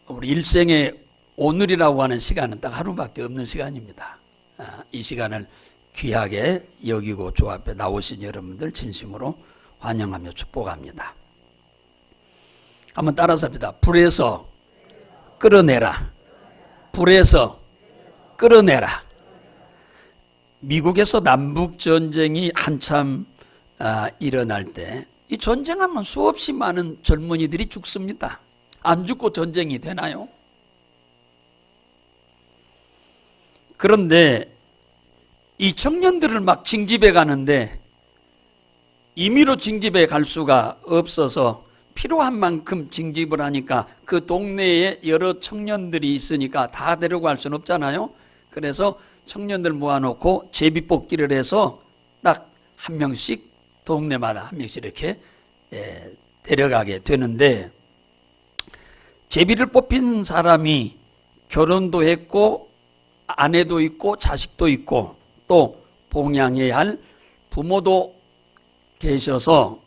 우리 일생의 오늘이라고 하는 시간은 딱 하루밖에 없는 시간입니다. 이 시간을 귀하게 여기고 주 앞에 나오신 여러분들 진심으로 환영하며 축복합니다. 한번 따라서 합니다. 불에서 끌어내라. 불에서 끌어내라. 미국에서 남북전쟁이 한참 일어날 때 이 전쟁하면 수없이 많은 젊은이들이 죽습니다. 안 죽고 전쟁이 되나요? 그런데 이 청년들을 막 징집해 가는데 임의로 징집해 갈 수가 없어서 필요한 만큼 징집을 하니까 그 동네에 여러 청년들이 있으니까 다 데려갈 수는 없잖아요. 그래서 청년들 모아놓고 제비뽑기를 해서 딱 한 명씩 동네마다 한 명씩 이렇게 데려가게 되는데, 제비를 뽑힌 사람이 결혼도 했고 아내도 있고 자식도 있고 또 봉양해야 할 부모도 계셔서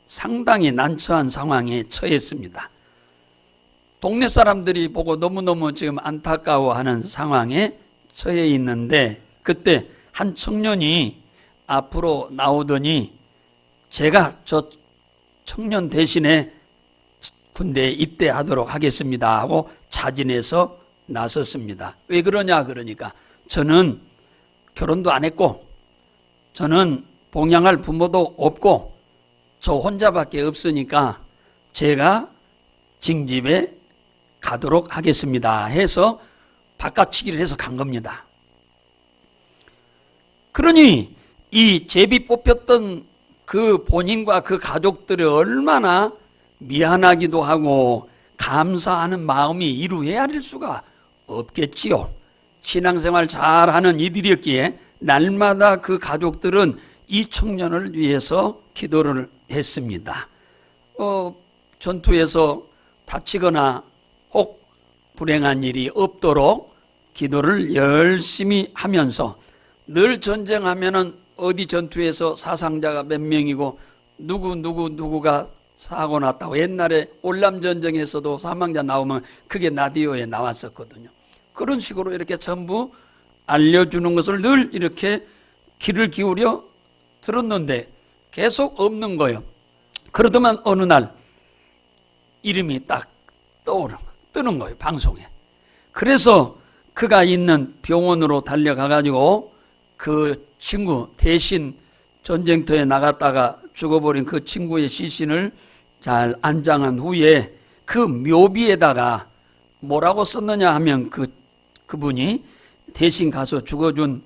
상당히 난처한 상황에 처했습니다. 동네 사람들이 보고 너무너무 지금 안타까워하는 상황에 처해 있는데, 그때 한 청년이 앞으로 나오더니 제가 저 청년 대신에 군대에 입대하도록 하겠습니다 하고 자진해서 나섰습니다. 왜 그러냐 그러니까, 저는 결혼도 안 했고 저는 봉양할 부모도 없고 저 혼자밖에 없으니까 제가 징집에 가도록 하겠습니다 해서 바깥치기를 해서 간 겁니다. 그러니 이 제비 뽑혔던 그 본인과 그 가족들이 얼마나 미안하기도 하고 감사하는 마음이 이루 헤아릴 수가 없겠지요. 신앙생활 잘하는 이들이었기에 날마다 그 가족들은 이 청년을 위해서 기도를 했습니다. 전투에서 다치거나 혹 불행한 일이 없도록 기도를 열심히 하면서, 늘 전쟁하면은 어디 전투에서 사상자가 몇 명이고 누구가 사고 났다고 옛날에 월남전쟁에서도 사망자 나오면 그게 라디오에 나왔었거든요. 그런 식으로 이렇게 전부 알려주는 것을 늘 이렇게 귀를 기울여 들었는데 계속 없는 거예요. 그러더만 어느 날 이름이 딱 뜨는 거예요, 방송에. 그래서 그가 있는 병원으로 달려가가지고 그 친구 대신 전쟁터에 나갔다가 죽어버린 그 친구의 시신을 잘 안장한 후에 그 묘비에다가 뭐라고 썼느냐 하면 그분이 대신 가서 죽어준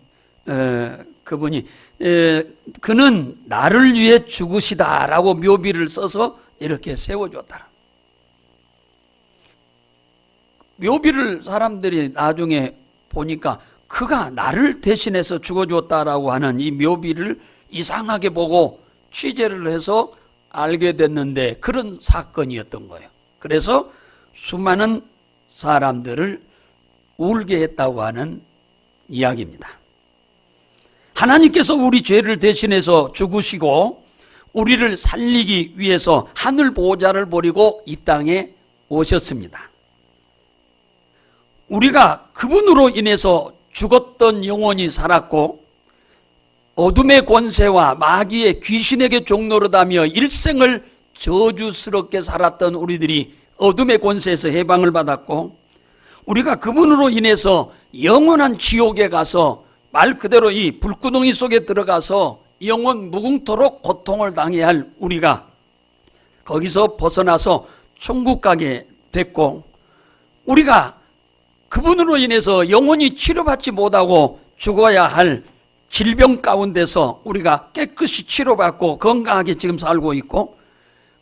그분이 그는 나를 위해 죽으시다라고 묘비를 써서 이렇게 세워줬다. 묘비를 사람들이 나중에 보니까 그가 나를 대신해서 죽어줬다라고 하는 이 묘비를 이상하게 보고 취재를 해서 알게 됐는데 그런 사건이었던 거예요. 그래서 수많은 사람들을 울게 했다고 하는 이야기입니다. 하나님께서 우리 죄를 대신해서 죽으시고 우리를 살리기 위해서 하늘 보호자를 버리고 이 땅에 오셨습니다. 우리가 그분으로 인해서 죽었던 영혼이 살았고 어둠의 권세와 마귀의 귀신에게 종노릇하며 일생을 저주스럽게 살았던 우리들이 어둠의 권세에서 해방을 받았고, 우리가 그분으로 인해서 영원한 지옥에 가서 말 그대로 이 불구덩이 속에 들어가서 영원 무궁토록 고통을 당해야 할 우리가 거기서 벗어나서 천국 가게 됐고, 우리가 그분으로 인해서 영원히 치료받지 못하고 죽어야 할 질병 가운데서 우리가 깨끗이 치료받고 건강하게 지금 살고 있고,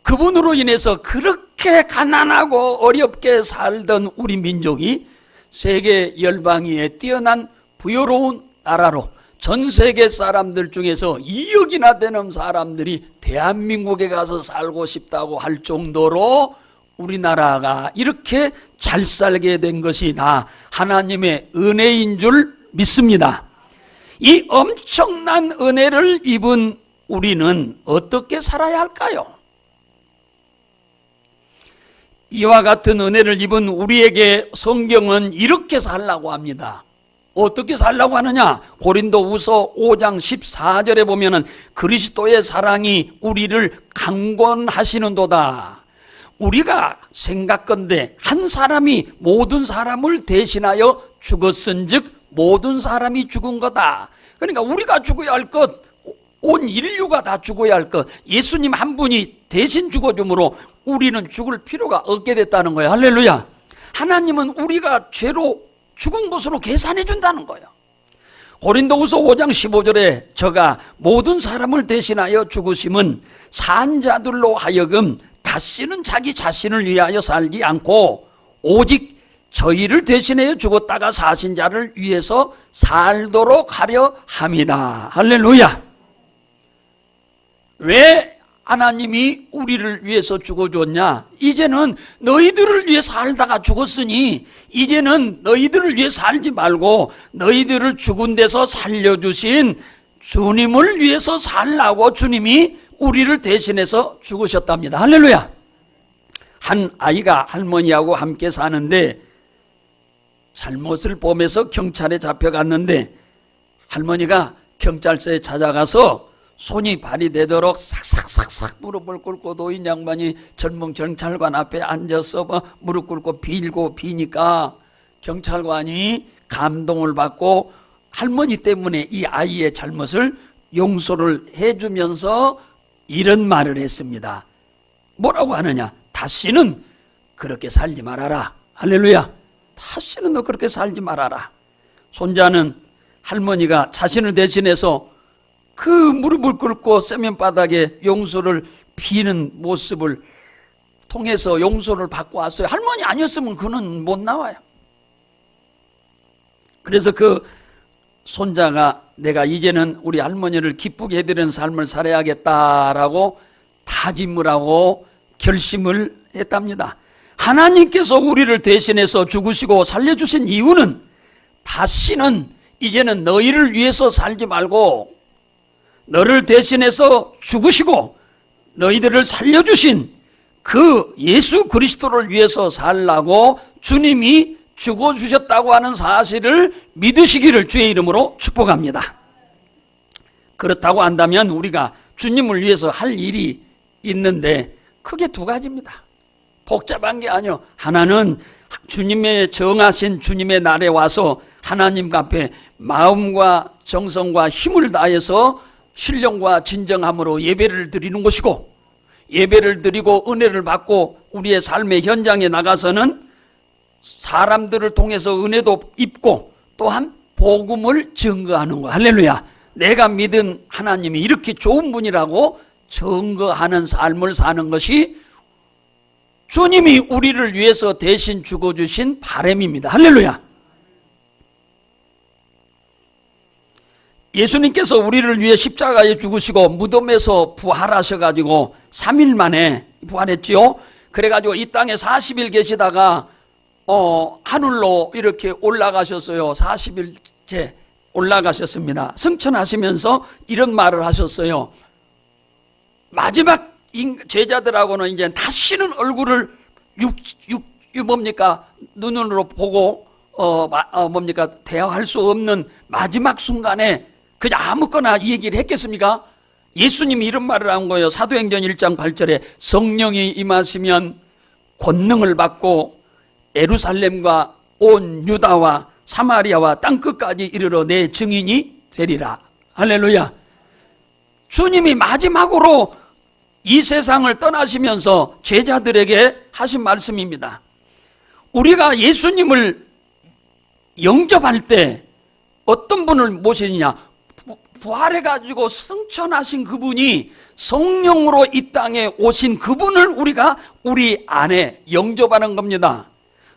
그분으로 인해서 그렇게 가난하고 어렵게 살던 우리 민족이 세계 열방위에 뛰어난 부여로운 나라로 전 세계 사람들 중에서 2억이나 되는 사람들이 대한민국에 가서 살고 싶다고 할 정도로 우리나라가 이렇게 잘 살게 된 것이 다 하나님의 은혜인 줄 믿습니다. 이 엄청난 은혜를 입은 우리는 어떻게 살아야 할까요? 이와 같은 은혜를 입은 우리에게 성경은 이렇게 살라고 합니다. 어떻게 살라고 하느냐? 고린도후서 5장 14절에 보면은 그리스도의 사랑이 우리를 강권하시는도다. 우리가 생각건대 한 사람이 모든 사람을 대신하여 죽었은즉 모든 사람이 죽은 거다. 그러니까 우리가 죽어야 할 것, 온 인류가 다 죽어야 할 것, 예수님 한 분이 대신 죽어줌으로 우리는 죽을 필요가 없게 됐다는 거예요. 할렐루야. 하나님은 우리가 죄로 죽은 것으로 계산해 준다는 거예요. 고린도후서 5장 15절에 저가 모든 사람을 대신하여 죽으심은 산자들로 하여금 다시는 자기 자신을 위하여 살지 않고 오직 저희를 대신하여 죽었다가 사신 자를 위해서 살도록 하려 함이다. 할렐루야. 왜 하나님이 우리를 위해서 죽어줬냐? 이제는 너희들을 위해 살다가 죽었으니 이제는 너희들을 위해 살지 말고 너희들을 죽은 데서 살려주신 주님을 위해서 살라고 주님이 우리를 대신해서 죽으셨답니다. 할렐루야. 한 아이가 할머니하고 함께 사는데 잘못을 범해서 경찰에 잡혀갔는데 할머니가 경찰서에 찾아가서 손이 발휘되도록 싹싹싹싹 무릎을 꿇고 노인 양반이 젊은 경찰관 앞에 앉아서 무릎 꿇고 빌고 비니까 경찰관이 감동을 받고 할머니 때문에 이 아이의 잘못을 용서를 해주면서 이런 말을 했습니다. 뭐라고 하느냐? 다시는 그렇게 살지 말아라. 할렐루야. 다시는 너 그렇게 살지 말아라. 손자는 할머니가 자신을 대신해서 그 무릎을 꿇고 세면바닥에 용서를 비는 모습을 통해서 용서를 받고 왔어요. 할머니 아니었으면 그는 못 나와요. 그래서 그 손자가 내가 이제는 우리 할머니를 기쁘게 해드리는 삶을 살아야겠다라고 다짐을 하고 결심을 했답니다. 하나님께서 우리를 대신해서 죽으시고 살려주신 이유는 다시는 이제는 너희를 위해서 살지 말고 너를 대신해서 죽으시고 너희들을 살려주신 그 예수 그리스도를 위해서 살라고 주님이 죽어주셨다고 하는 사실을 믿으시기를 주의 이름으로 축복합니다. 그렇다고 한다면 우리가 주님을 위해서 할 일이 있는데 크게 두 가지입니다. 복잡한 게 아니요. 하나는 주님의 정하신 주님의 날에 와서 하나님 앞에 마음과 정성과 힘을 다해서 신령과 진정함으로 예배를 드리는 것이고, 예배를 드리고 은혜를 받고 우리의 삶의 현장에 나가서는 사람들을 통해서 은혜도 입고 또한 복음을 증거하는 거. 할렐루야. 내가 믿은 하나님이 이렇게 좋은 분이라고 증거하는 삶을 사는 것이 주님이 우리를 위해서 대신 죽어주신 바람입니다. 할렐루야. 예수님께서 우리를 위해 십자가에 죽으시고 무덤에서 부활하셔가지고 3일 만에 부활했지요. 그래가지고 이 땅에 40일 계시다가 하늘로 이렇게 올라가셨어요. 40일째 올라가셨습니다. 승천하시면서 이런 말을 하셨어요. 마지막 제자들하고는 이제 다시는 얼굴을 눈으로 보고 대화할 수 없는 마지막 순간에 그냥 아무거나 이 얘기를 했겠습니까? 예수님이 이런 말을 한 거예요. 사도행전 1장 8절에 성령이 임하시면 권능을 받고 예루살렘과 온 유다와 사마리아와 땅끝까지 이르러 내 증인이 되리라. 할렐루야. 주님이 마지막으로 이 세상을 떠나시면서 제자들에게 하신 말씀입니다. 우리가 예수님을 영접할 때 어떤 분을 모시느냐? 부활해가지고 승천하신 그분이 성령으로 이 땅에 오신 그분을 우리가 우리 안에 영접하는 겁니다.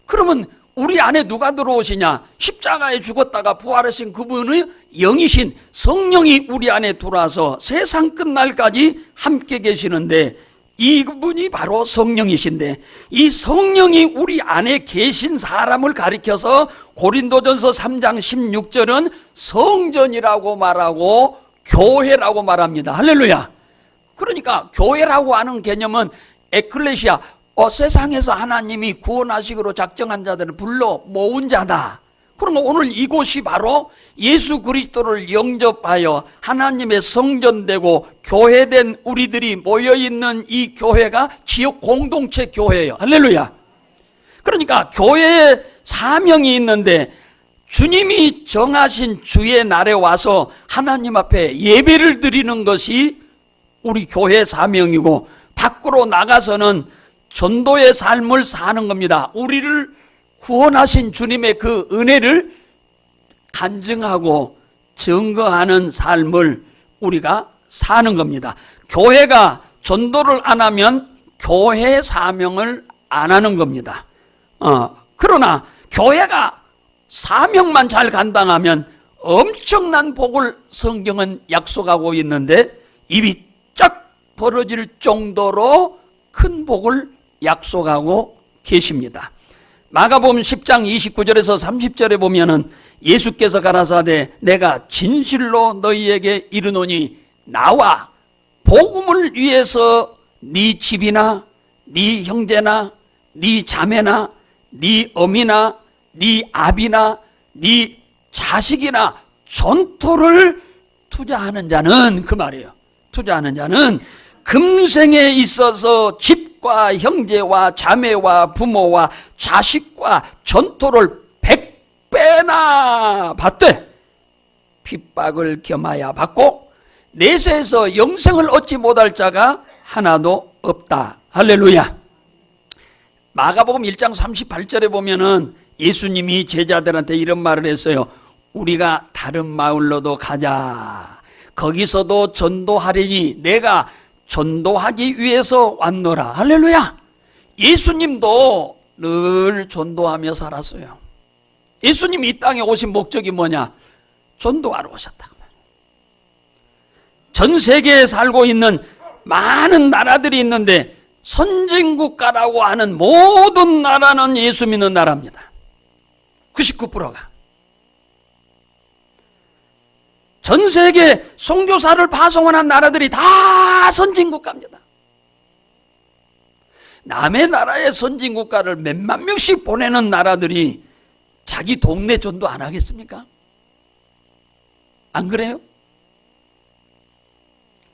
그러면 우리 안에 누가 들어오시냐? 십자가에 죽었다가 부활하신 그분의 영이신 성령이 우리 안에 들어와서 세상 끝날까지 함께 계시는데 이분이 바로 성령이신데 이 성령이 우리 안에 계신 사람을 가리켜서 고린도전서 3장 16절은 성전이라고 말하고 교회라고 말합니다. 할렐루야. 그러니까 교회라고 하는 개념은 에클레시아, 세상에서 하나님이 구원하시기로 작정한 자들을 불러 모은 자다. 그러면 오늘 이곳이 바로 예수 그리스도를 영접하여 하나님의 성전되고 교회된 우리들이 모여있는 이 교회가 지역 공동체 교회예요. 할렐루야. 그러니까 교회에 사명이 있는데 주님이 정하신 주의 날에 와서 하나님 앞에 예배를 드리는 것이 우리 교회 사명이고, 밖으로 나가서는 전도의 삶을 사는 겁니다. 우리를 구원하신 주님의 그 은혜를 간증하고 증거하는 삶을 우리가 사는 겁니다. 교회가 전도를 안 하면 교회 사명을 안 하는 겁니다. 그러나 교회가 사명만 잘 감당하면 엄청난 복을 성경은 약속하고 있는데, 입이 쫙 벌어질 정도로 큰 복을 약속하고 계십니다. 마가복음 10장 29절에서 30절에 보면은 예수께서 가라사대 내가 진실로 너희에게 이르노니 나와 복음을 위해서 네 집이나 네 형제나 네 자매나 네 어미나 네 아비나 네 자식이나 전토를 투자하는 자는, 그 말이에요. 투자하는 자는 금생에 있어서 집과 형제와 자매와 부모와 자식과 전토를 100배나 받되 핍박을 겸하여 받고 내세에서 영생을 얻지 못할 자가 하나도 없다. 할렐루야. 마가복음 1장 38절에 보면은 예수님이 제자들한테 이런 말을 했어요. 우리가 다른 마을로도 가자. 거기서도 전도하리니 내가 전도하기 위해서 왔노라. 할렐루야. 예수님도 늘 전도하며 살았어요. 예수님이 이 땅에 오신 목적이 뭐냐? 전도하러 오셨다. 전 세계에 살고 있는 많은 나라들이 있는데 선진국가라고 하는 모든 나라는 예수 믿는 나라입니다. 99%가. 전 세계 선교사를 파송하는 나라들이 다 선진국가입니다. 남의 나라의 선진국가를 몇만 명씩 보내는 나라들이 자기 동네 전도 안 하겠습니까? 안 그래요?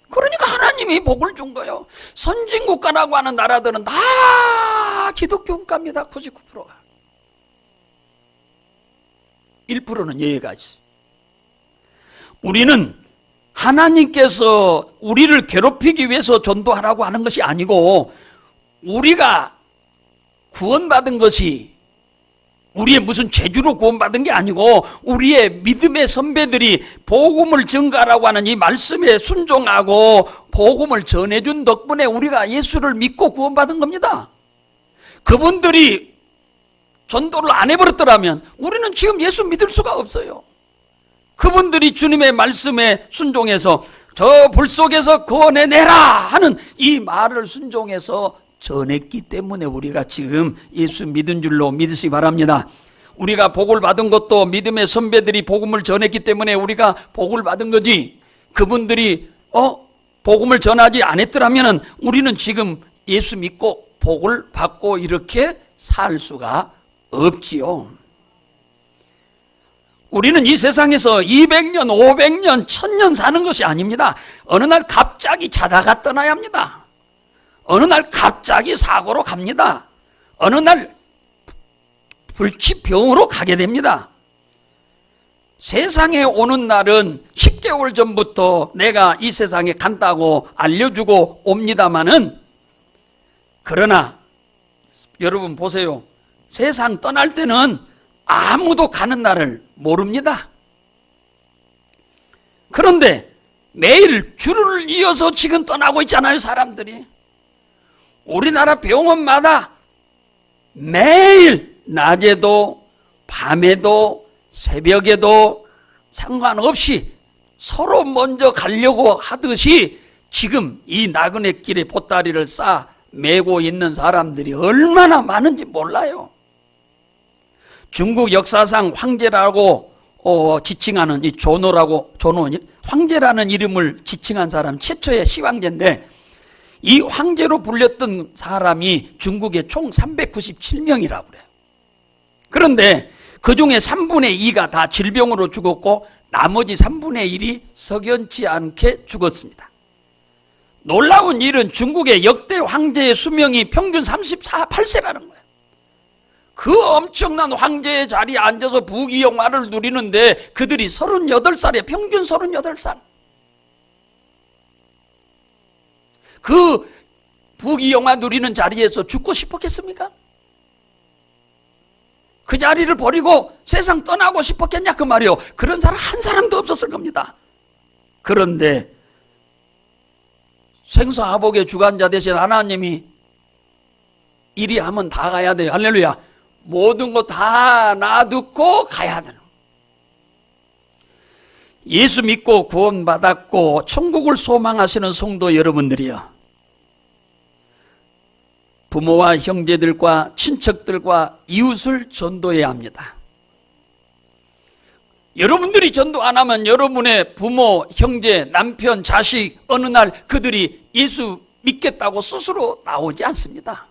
그러니까 하나님이 복을 준 거예요. 선진국가라고 하는 나라들은 다 기독교 국가입니다. 99%가. 1%는 예외가 있어요. 우리는 하나님께서 우리를 괴롭히기 위해서 전도하라고 하는 것이 아니고, 우리가 구원받은 것이 우리의 무슨 재주로 구원받은 게 아니고, 우리의 믿음의 선배들이 복음을 전가하라고 하는 이 말씀에 순종하고 복음을 전해준 덕분에 우리가 예수를 믿고 구원받은 겁니다. 그분들이 전도를 안 해버렸더라면 우리는 지금 예수 믿을 수가 없어요. 그분들이 주님의 말씀에 순종해서 저 불 속에서 구원해내라 하는 이 말을 순종해서 전했기 때문에 우리가 지금 예수 믿은 줄로 믿으시기 바랍니다. 우리가 복을 받은 것도 믿음의 선배들이 복음을 전했기 때문에 우리가 복을 받은 거지, 그분들이 복음을 전하지 않았더라면 우리는 지금 예수 믿고 복을 받고 이렇게 살 수가 없지요. 우리는 이 세상에서 200년, 500년, 1000년 사는 것이 아닙니다. 어느 날 갑자기 자다가 떠나야 합니다. 어느 날 갑자기 사고로 갑니다. 어느 날 불치병으로 가게 됩니다. 세상에 오는 날은 10개월 전부터 내가 이 세상에 간다고 알려주고 옵니다마는, 그러나 여러분 보세요. 세상 떠날 때는 아무도 가는 날을 모릅니다. 그런데 매일 줄을 이어서 지금 떠나고 있잖아요, 사람들이. 우리나라 병원마다 매일 낮에도 밤에도 새벽에도 상관없이 서로 먼저 가려고 하듯이 지금 이 나그네 길에 보따리를 싸 메고 있는 사람들이 얼마나 많은지 몰라요. 중국 역사상 황제라고 지칭하는 이 존호라고, 황제라는 이름을 지칭한 사람 최초의 시황제인데, 이 황제로 불렸던 사람이 중국에 총 397명이라고 그래요. 그런데 그 중에 3분의 2가 다 질병으로 죽었고 나머지 3분의 1이 석연치 않게 죽었습니다. 놀라운 일은 중국의 역대 황제의 수명이 평균 38세라는 거예요. 그 엄청난 황제의 자리에 앉아서 부귀영화를 누리는데 그들이 38살에 평균 38살. 그 부귀영화 누리는 자리에서 죽고 싶었겠습니까? 그 자리를 버리고 세상 떠나고 싶었겠냐 그 말이요. 그런 사람 한 사람도 없었을 겁니다. 그런데 생사화복의 주관자 되신 하나님이 이리 하면 다 가야 돼요. 할렐루야. 모든 거 다 놔두고 가야 되는. 예수 믿고 구원받았고 천국을 소망하시는 성도 여러분들이요, 부모와 형제들과 친척들과 이웃을 전도해야 합니다. 여러분들이 전도 안 하면 여러분의 부모, 형제, 남편, 자식 어느 날 그들이 예수 믿겠다고 스스로 나오지 않습니다.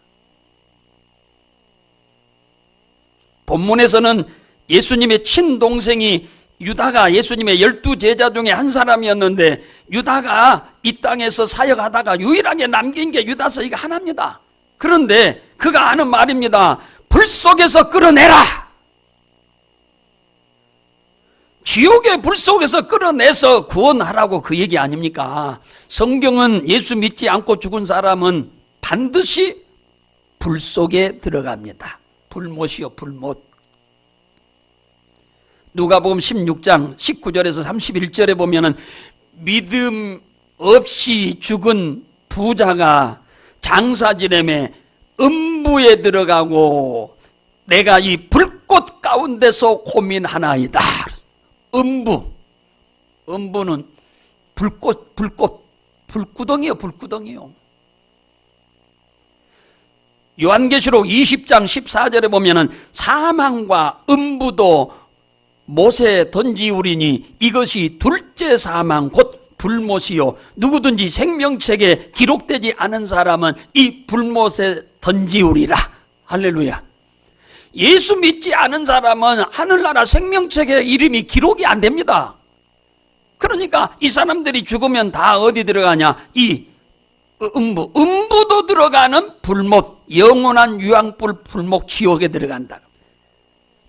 본문에서는 예수님의 친동생이 유다가 예수님의 12제자 중에 한 사람이었는데 유다가 이 땅에서 사역하다가 유일하게 남긴 게 유다서이가 하나입니다. 그런데 그가 하는 말입니다. 불 속에서 끌어내라. 지옥의 불 속에서 끌어내서 구원하라고 그 얘기 아닙니까? 성경은 예수 믿지 않고 죽은 사람은 반드시 불 속에 들어갑니다. 불못이요, 불못. 누가복음 16장 19절에서 31절에 보면은 믿음 없이 죽은 부자가 장사 지내매 음부에 들어가고 내가 이 불꽃 가운데서 고민하나이다. 음부는 불구덩이요, 불구덩이요. 요한계시록 20장 14절에 보면은 사망과 음부도 못에 던지우리니 이것이 둘째 사망 곧 불못이요 누구든지 생명책에 기록되지 않은 사람은 이 불못에 던지우리라. 할렐루야. 예수 믿지 않은 사람은 하늘나라 생명책에 이름이 기록이 안 됩니다. 그러니까 이 사람들이 죽으면 다 어디 들어가냐? 이 음부도 들어가는 불못, 영원한 유황불 불목 지옥에 들어간다.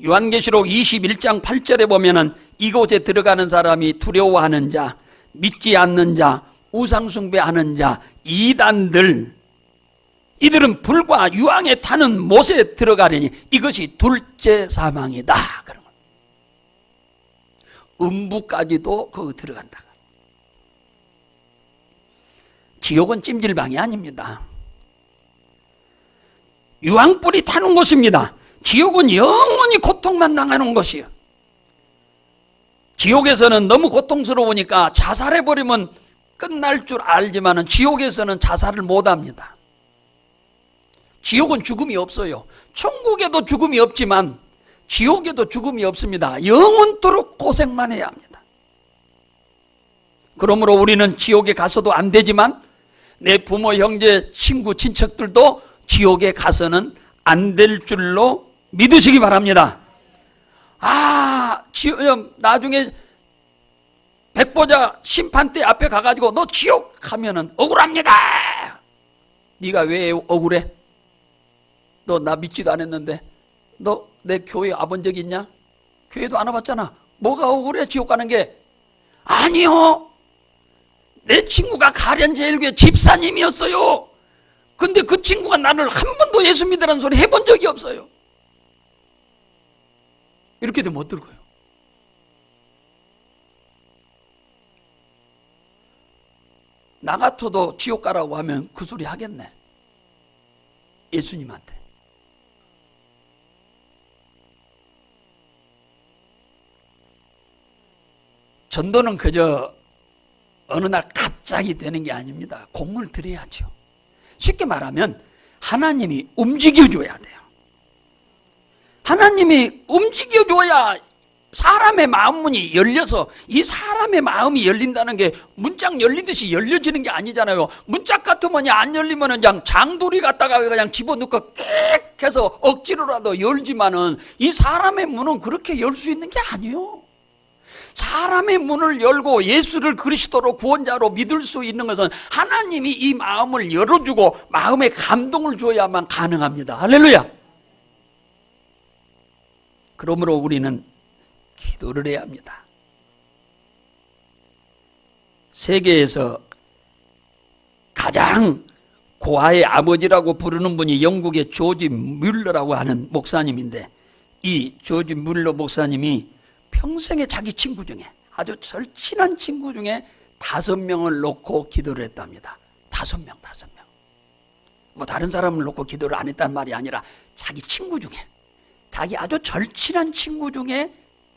요한계시록 21장 8절에 보면은 이곳에 들어가는 사람이 두려워하는 자, 믿지 않는 자, 우상숭배하는 자, 이단들, 이들은 불과 유황에 타는 못에 들어가려니 이것이 둘째 사망이다. 그러면 음부까지도 거기 들어간다. 지옥은 찜질방이 아닙니다. 유황불이 타는 곳입니다. 지옥은 영원히 고통만 당하는 것이에요. 지옥에서는 너무 고통스러우니까 자살해버리면 끝날 줄 알지만 지옥에서는 자살을 못합니다. 지옥은 죽음이 없어요. 천국에도 죽음이 없지만 지옥에도 죽음이 없습니다. 영원토록 고생만 해야 합니다. 그러므로 우리는 지옥에 가서도 안 되지만 내 부모, 형제, 친구, 친척들도 지옥에 가서는 안 될 줄로 믿으시기 바랍니다. 나중에 백보자 심판대 앞에 가가지고 너 지옥 가면은 억울합니다. 네가 왜 억울해? 너 나 믿지도 않았는데 너 내 교회 와본 적 있냐? 교회도 안 와봤잖아. 뭐가 억울해 지옥 가는 게? 아니요, 내 친구가 가련제일교회 집사님이었어요. 근데 그 친구가 나를 한 번도 예수 믿으라는 소리 해본 적이 없어요. 이렇게 되면 어떨 거예요? 나 같아도 지옥 가라고 하면 그 소리 하겠네. 예수님한테. 전도는 그저 어느 날 갑자기 되는 게 아닙니다. 공을 들여야죠. 쉽게 말하면 하나님이 움직여줘야 돼요. 하나님이 움직여줘야 사람의 마음 문이 열려서 이 사람의 마음이 열린다는 게 문짝 열리듯이 열려지는 게 아니잖아요. 문짝 같으면 안 열리면 그냥 장돌이 갖다가 그냥 집어넣고 꽥 해서 억지로라도 열지만은 이 사람의 문은 그렇게 열 수 있는 게 아니에요. 사람의 문을 열고 예수를 그리스도로 구원자로 믿을 수 있는 것은 하나님이 이 마음을 열어주고 마음에 감동을 줘야만 가능합니다. 할렐루야. 그러므로 우리는 기도를 해야 합니다. 세계에서 가장 고아의 아버지라고 부르는 분이 영국의 조지 뮬러라고 하는 목사님인데, 이 조지 뮬러 목사님이 평생에 자기 친구 중에, 아주 절친한 친구 중에 5명을 놓고 기도를 했답니다. 5명. 뭐 다른 사람을 놓고 기도를 안 했단 말이 아니라 자기 친구 중에, 자기 아주 절친한 친구 중에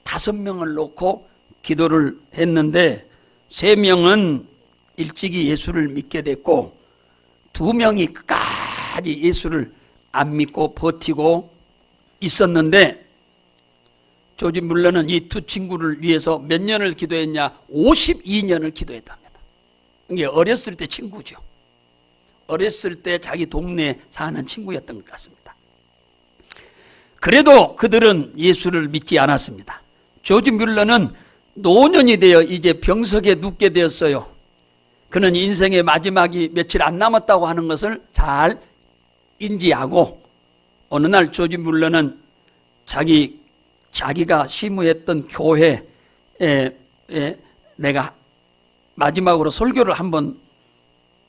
5명을 놓고 기도를 했는데 3명은 일찍이 예수를 믿게 됐고 2명이 끝까지 예수를 안 믿고 버티고 있었는데, 조지 뮬러는 이 2 친구를 위해서 몇 년을 기도했냐? 52년을 기도했답니다. 이게 어렸을 때 친구죠. 어렸을 때 자기 동네에 사는 친구였던 것 같습니다. 그래도 그들은 예수를 믿지 않았습니다. 조지 뮬러는 노년이 되어 이제 병석에 눕게 되었어요. 그는 인생의 마지막이 며칠 안 남았다고 하는 것을 잘 인지하고 어느 날 조지 뮬러는 자기가 심우했던 교회에 내가 마지막으로 설교를 한번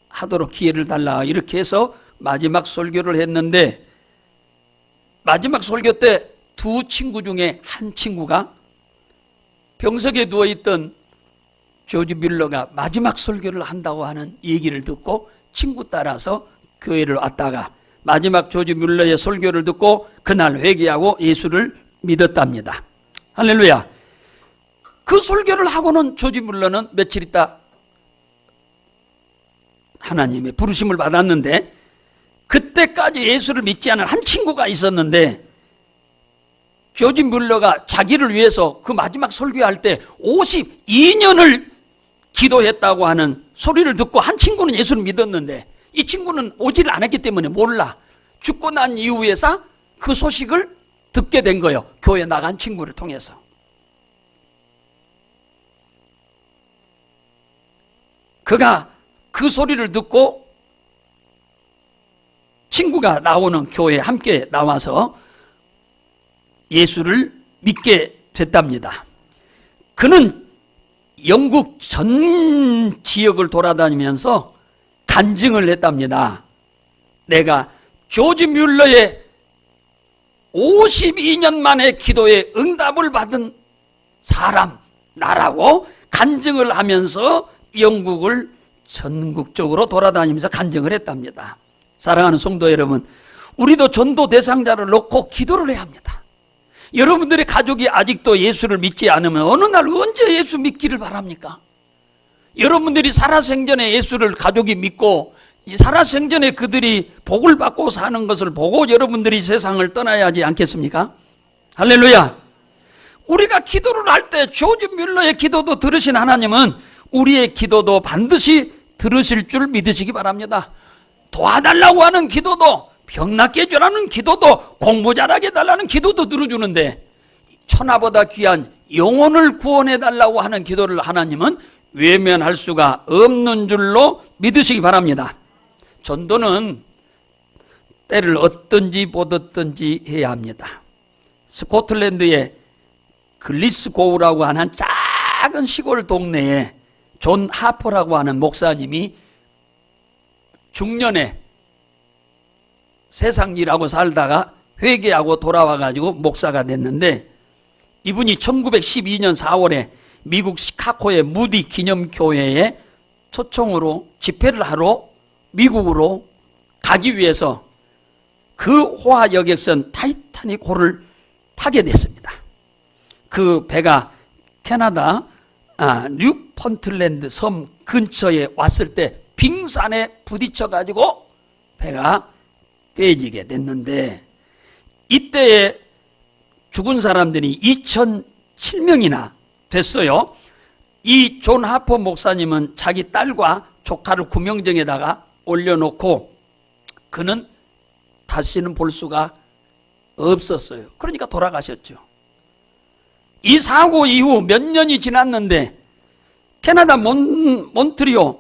하도록 기회를 달라, 이렇게 해서 마지막 설교를 했는데, 마지막 설교 때 2 친구 중에 한 친구가 병석에 누워있던 조지 뮬러가 마지막 설교를 한다고 하는 얘기를 듣고 친구 따라서 교회를 왔다가 마지막 조지 뮬러의 설교를 듣고 그날 회개하고 예수를 믿었답니다. 할렐루야. 그 설교를 하고는 조지 뮬러는 며칠 있다 하나님의 부르심을 받았는데, 그때까지 예수를 믿지 않은 한 친구가 있었는데, 조지 뮬러가 자기를 위해서 그 마지막 설교할 때 52년을 기도했다고 하는 소리를 듣고 한 친구는 예수를 믿었는데 이 친구는 오지를 않았기 때문에 몰라. 죽고 난 이후에서 그 소식을 듣게 된 거예요. 교회 나간 친구를 통해서. 그가 그 소리를 듣고 친구가 나오는 교회에 함께 나와서 예수를 믿게 됐답니다. 그는 영국 전 지역을 돌아다니면서 간증을 했답니다. 내가 조지 뮬러의 52년 만에 기도에 응답을 받은 사람, 나라고 간증을 하면서 영국을 전국적으로 돌아다니면서 간증을 했답니다. 사랑하는 성도 여러분, 우리도 전도 대상자를 놓고 기도를 해야 합니다. 여러분들의 가족이 아직도 예수를 믿지 않으면 어느 날 언제 예수 믿기를 바랍니까? 여러분들이 살아생전에 예수를 가족이 믿고 살아생전에 그들이 복을 받고 사는 것을 보고 여러분들이 세상을 떠나야 하지 않겠습니까? 할렐루야. 우리가 기도를 할 때 조지 뮬러의 기도도 들으신 하나님은 우리의 기도도 반드시 들으실 줄 믿으시기 바랍니다. 도와달라고 하는 기도도, 병 낫게 해주라는 기도도, 공부 잘하게 해달라는 기도도 들어주는데 천하보다 귀한 영혼을 구원해달라고 하는 기도를 하나님은 외면할 수가 없는 줄로 믿으시기 바랍니다. 전도는 때를 얻든지 못 얻든지 해야 합니다. 스코틀랜드의 글리스고우라고 하는 작은 시골 동네에 존 하퍼라고 하는 목사님이 중년에 세상 일하고 살다가 회개하고 돌아와가지고 목사가 됐는데, 이분이 1912년 4월에 미국 시카고의 무디 기념교회에 초청으로 집회를 하러 미국으로 가기 위해서 그 호화 여객선 타이타닉호를 타게 됐습니다. 그 배가 캐나다 뉴펀틀랜드 섬 근처에 왔을 때 빙산에 부딪혀가지고 배가 깨지게 됐는데, 이때에 죽은 사람들이 7명이나 됐어요. 이 존 하퍼 목사님은 자기 딸과 조카를 구명정에다가 올려놓고 그는 다시는 볼 수가 없었어요. 그러니까 돌아가셨죠. 이 사고 이후 몇 년이 지났는데 캐나다 몬트리올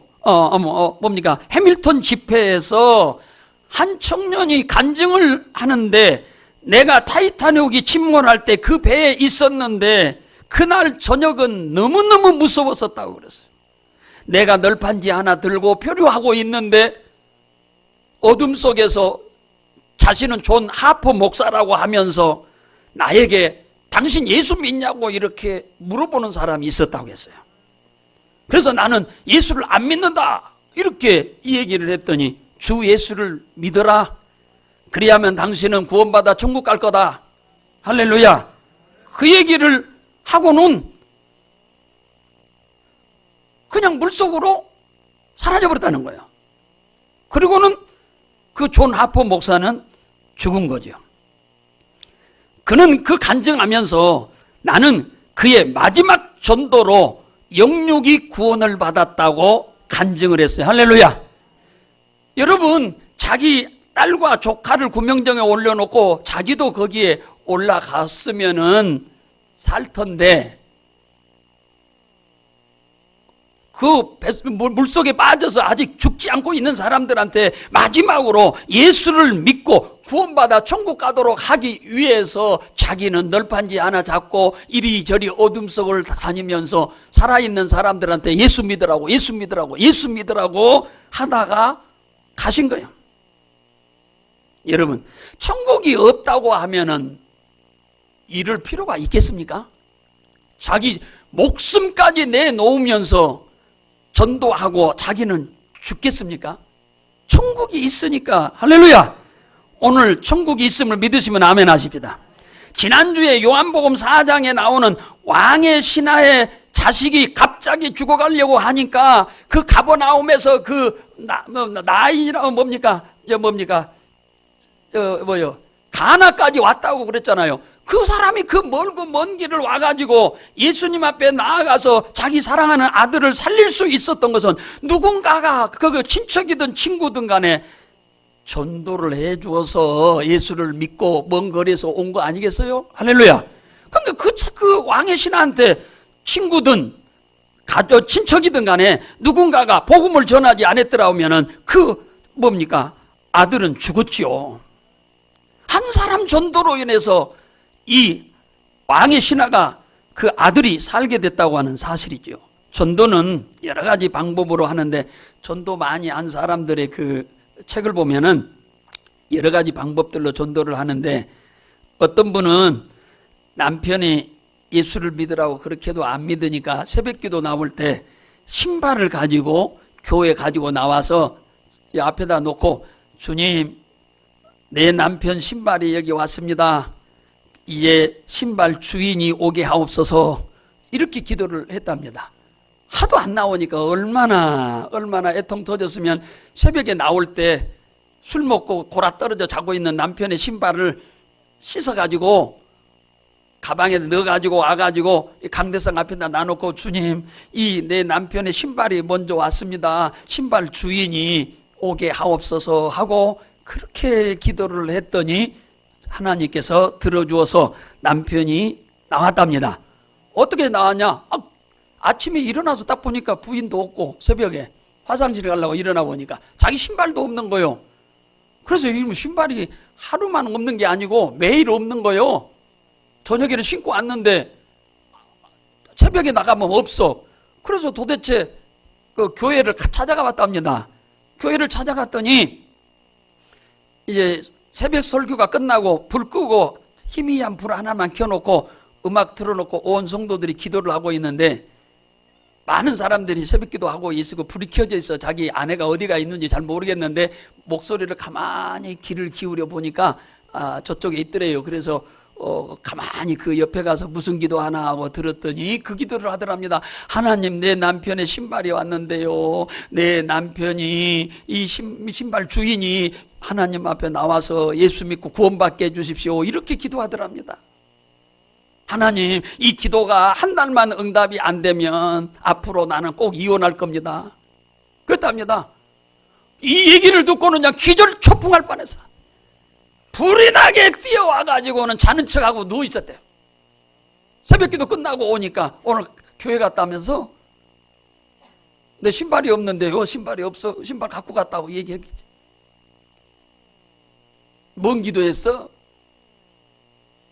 해밀턴 집회에서 한 청년이 간증을 하는데 내가 타이타닉이 침몰할 때 그 배에 있었는데 그날 저녁은 너무너무 무서웠었다고 그랬어요. 내가 널판지 하나 들고 표류하고 있는데 어둠 속에서 자신은 존 하퍼 목사라고 하면서 나에게 당신 예수 믿냐고 이렇게 물어보는 사람이 있었다고 했어요. 그래서 나는 예수를 안 믿는다 이렇게 이 얘기를 했더니 주 예수를 믿어라. 그리하면 당신은 구원받아 천국 갈 거다. 할렐루야. 그 얘기를 하고는 그냥 물속으로 사라져버렸다는 거예요. 그리고는 그 존 하퍼 목사는 죽은 거죠. 그는 그 간증하면서 나는 그의 마지막 전도로 영육이 구원을 받았다고 간증을 했어요. 할렐루야. 여러분, 자기 딸과 조카를 구명정에 올려놓고 자기도 거기에 올라갔으면은 살 텐데 그 물속에 빠져서 아직 죽지 않고 있는 사람들한테 마지막으로 예수를 믿고 구원받아 천국 가도록 하기 위해서 자기는 널판지 하나 잡고 이리저리 어둠 속을 다니면서 살아있는 사람들한테 예수 믿으라고 하다가 가신 거예요. 여러분, 천국이 없다고 하면은 이럴 필요가 있겠습니까? 자기 목숨까지 내놓으면서 전도하고 자기는 죽겠습니까? 천국이 있으니까. 할렐루야. 오늘 천국이 있음을 믿으시면 아멘 하십니다. 지난주에 요한복음 4장에 나오는 왕의 신하의 자식이 갑자기 죽어가려고 하니까 그 가버나움에서 그 나인이라고 가나까지 왔다고 그랬잖아요. 그 사람이 그 멀고 먼 길을 와가지고 예수님 앞에 나아가서 자기 사랑하는 아들을 살릴 수 있었던 것은 누군가가 그 친척이든 친구든 간에 전도를 해주어서 예수를 믿고 먼 거리에서 온 거 아니겠어요? 할렐루야. 그러니까 그 왕의 신하한테 친구든 친척이든 간에 누군가가 복음을 전하지 않았더라 하면은 아들은 죽었지요. 한 사람 전도로 인해서 이 왕의 신하가 그 아들이 살게 됐다고 하는 사실이죠. 전도는 여러 가지 방법으로 하는데 전도 많이 한 사람들의 그 책을 보면은 여러 가지 방법들로 전도를 하는데 어떤 분은 남편이 예수를 믿으라고 그렇게 해도 안 믿으니까 새벽기도 나올 때 신발을 가지고 교회 가지고 나와서 이 앞에다 놓고 주님, 내 남편 신발이 여기 왔습니다. 이제 신발 주인이 오게 하옵소서 이렇게 기도를 했답니다. 하도 안 나오니까 얼마나 애통 터졌으면 새벽에 나올 때 술 먹고 골아 떨어져 자고 있는 남편의 신발을 씻어가지고 가방에 넣어가지고 와가지고 강대상 앞에다 놔놓고 주님, 이 내 남편의 신발이 먼저 왔습니다. 신발 주인이 오게 하옵소서 하고 그렇게 기도를 했더니 하나님께서 들어주어서 남편이 나왔답니다. 어떻게 나왔냐? 아침에 일어나서 딱 보니까 부인도 없고 새벽에 화장실에 가려고 일어나 보니까 자기 신발도 없는 거요. 그래서 신발이 하루만 없는 게 아니고 매일 없는 거요. 저녁에는 신고 왔는데 새벽에 나가면 없어. 그래서 도대체 그 교회를 찾아가 봤답니다. 교회를 찾아갔더니 이제 새벽 설교가 끝나고 불 끄고 희미한 불 하나만 켜놓고 음악 틀어놓고 온 성도들이 기도를 하고 있는데 많은 사람들이 새벽기도 하고 있고 불이 켜져 있어. 자기 아내가 어디가 있는지 잘 모르겠는데 목소리를 가만히 귀를 기울여 보니까 저쪽에 있더래요. 그래서 가만히 그 옆에 가서 무슨 기도 하나 하고 들었더니 그 기도를 하더랍니다. 하나님, 내 남편의 신발이 왔는데요. 내 남편이 이 신발 주인이 하나님 앞에 나와서 예수 믿고 구원받게 해주십시오. 이렇게 기도하더랍니다. 하나님, 이 기도가 한 달만 응답이 안 되면 앞으로 나는 꼭 이혼할 겁니다. 그렇답니다. 이 얘기를 듣고는 그냥 기절초풍할 뻔했어. 불이 나게 뛰어와가지고는 자는 척하고 누워 있었대요. 새벽기도 끝나고 오니까 오늘 교회 갔다면서 내 신발이 없는데요. 신발이 없어. 신발 갖고 갔다고 얘기했겠지. 뭔 기도했어?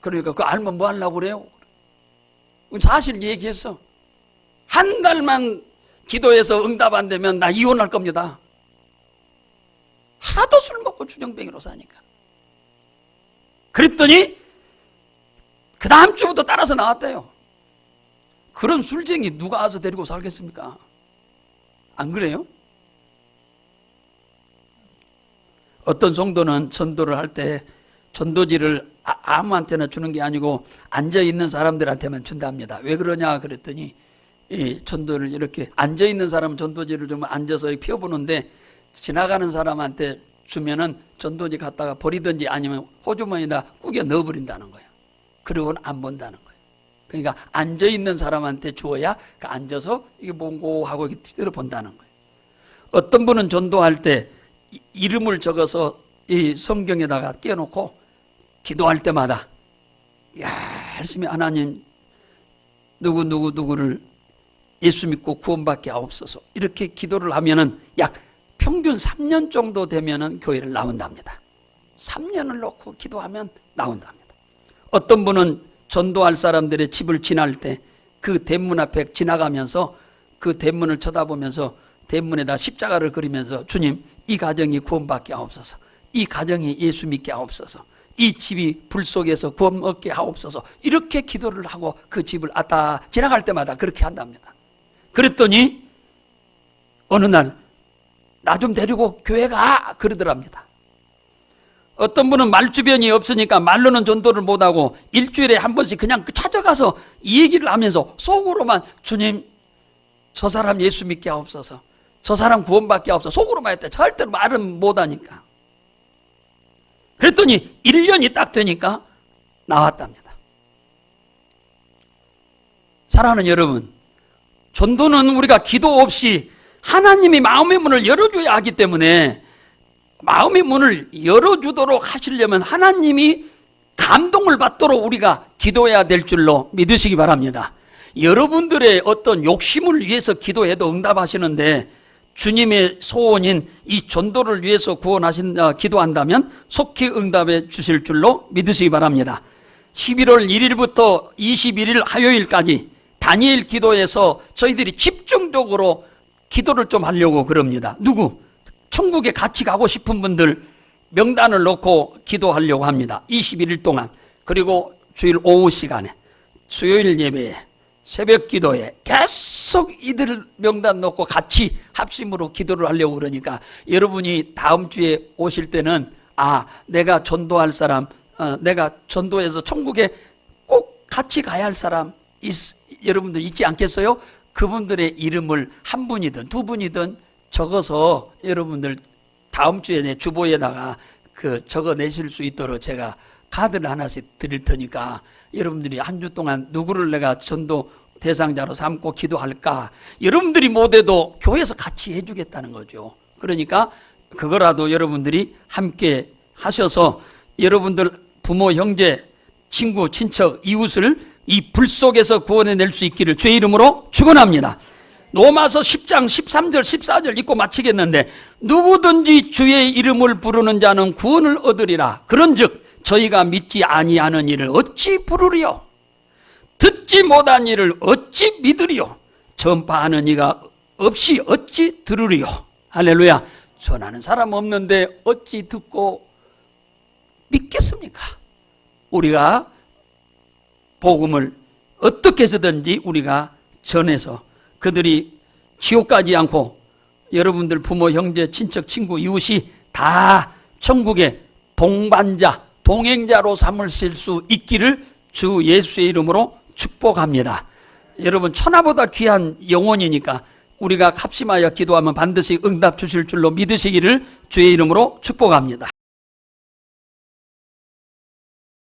그러니까 그거 알면 뭐 하려고 그래요? 사실 얘기했어. 한 달만 기도해서 응답 안 되면 나 이혼할 겁니다. 하도 술 먹고 주정뱅이로 사니까. 그랬더니 그 다음 주부터 따라서 나왔대요. 그런 술쟁이 누가 와서 데리고 살겠습니까? 안 그래요? 어떤 성도는 전도를 할 때 전도지를 아무한테나 주는 게 아니고 앉아있는 사람들한테만 준답니다. 왜 그러냐 그랬더니 이 전도를 이렇게 앉아있는 사람은 전도지를 좀 앉아서 피워보는데 지나가는 사람한테 주면은 전도지 갖다가 버리든지 아니면 호주머니에다 꾸겨 넣어버린다는 거예요. 그러고는 안 본다는 거예요. 그러니까 앉아있는 사람한테 주어야 앉아서 이게 뭔고 하고 이렇게 본다는 거예요. 어떤 분은 전도할 때 이름을 적어서 이 성경에다가 띄워놓고 기도할 때마다 열심히 하나님 누구를 예수 믿고 구원받게 하옵소서 이렇게 기도를 하면은 약 평균 3년 정도 되면은 교회를 나온답니다. 3년을 놓고 기도하면 나온답니다. 어떤 분은 전도할 사람들의 집을 지날 때 그 대문 앞에 지나가면서 그 대문을 쳐다보면서 대문에다 십자가를 그리면서 주님 이 가정이 구원받게 하옵소서, 이 가정이 예수 믿게 하옵소서, 이 집이 불 속에서 구원 얻게 하옵소서 이렇게 기도를 하고 그 집을 지나갈 때마다 그렇게 한답니다. 그랬더니 어느 날 나 좀 데리고 교회 가 그러더랍니다. 어떤 분은 말주변이 없으니까 말로는 전도를 못하고 일주일에 한 번씩 그냥 찾아가서 이 얘기를 하면서 속으로만 주님 저 사람 예수 믿게 하옵소서, 저 사람 구원받게 하옵소서 속으로만 했대. 절대로 말은 못하니까. 그랬더니 1년이 딱 되니까 나왔답니다. 사랑하는 여러분, 전도는 우리가 기도 없이 하나님이 마음의 문을 열어줘야 하기 때문에 마음의 문을 열어주도록 하시려면 하나님이 감동을 받도록 우리가 기도해야 될 줄로 믿으시기 바랍니다. 여러분들의 어떤 욕심을 위해서 기도해도 응답하시는데 주님의 소원인 이 전도를 위해서 기도한다면 속히 응답해 주실 줄로 믿으시기 바랍니다. 11월 1일부터 21일 화요일까지 다니엘 기도에서 저희들이 집중적으로 기도를 좀 하려고 그럽니다. 누구? 천국에 같이 가고 싶은 분들 명단을 놓고 기도하려고 합니다. 21일 동안. 그리고 주일 오후 시간에 수요일 예배에 새벽 기도에 계속 이들 명단 놓고 같이 합심으로 기도를 하려고 그러니까 여러분이 다음 주에 오실 때는 내가 전도할 사람, 내가 전도해서 천국에 꼭 같이 가야 할 사람 여러분들 있지 않겠어요? 그분들의 이름을 한 분이든 두 분이든 적어서 여러분들 다음 주에 내 주보에다가 적어내실 수 있도록 제가 카드를 하나씩 드릴 테니까 여러분들이 한 주 동안 누구를 내가 전도 대상자로 삼고 기도할까? 여러분들이 못해도 교회에서 같이 해주겠다는 거죠. 그러니까 그거라도 여러분들이 함께 하셔서 여러분들 부모, 형제, 친구, 친척, 이웃을 이 불 속에서 구원해낼 수 있기를 주의 이름으로 축원합니다. 로마서 10장 13절 14절 읽고 마치겠는데 누구든지 주의 이름을 부르는 자는 구원을 얻으리라. 그런즉 저희가 믿지 아니하는 일을 어찌 부르리요? 듣지 못한 일을 어찌 믿으리요? 전파하는 이가 없이 어찌 들으리요? 할렐루야. 전하는 사람 없는데 어찌 듣고 믿겠습니까? 우리가 복음을 어떻게 해서든지 우리가 전해서 그들이 지옥 가지 않고 여러분들 부모, 형제, 친척, 친구, 이웃이 다 천국의 동반자, 동행자로 삼으실 수 있기를 주 예수의 이름으로 축복합니다. 여러분 천하보다 귀한 영혼이니까 우리가 합심하여 기도하면 반드시 응답 주실 줄로 믿으시기를 주의 이름으로 축복합니다.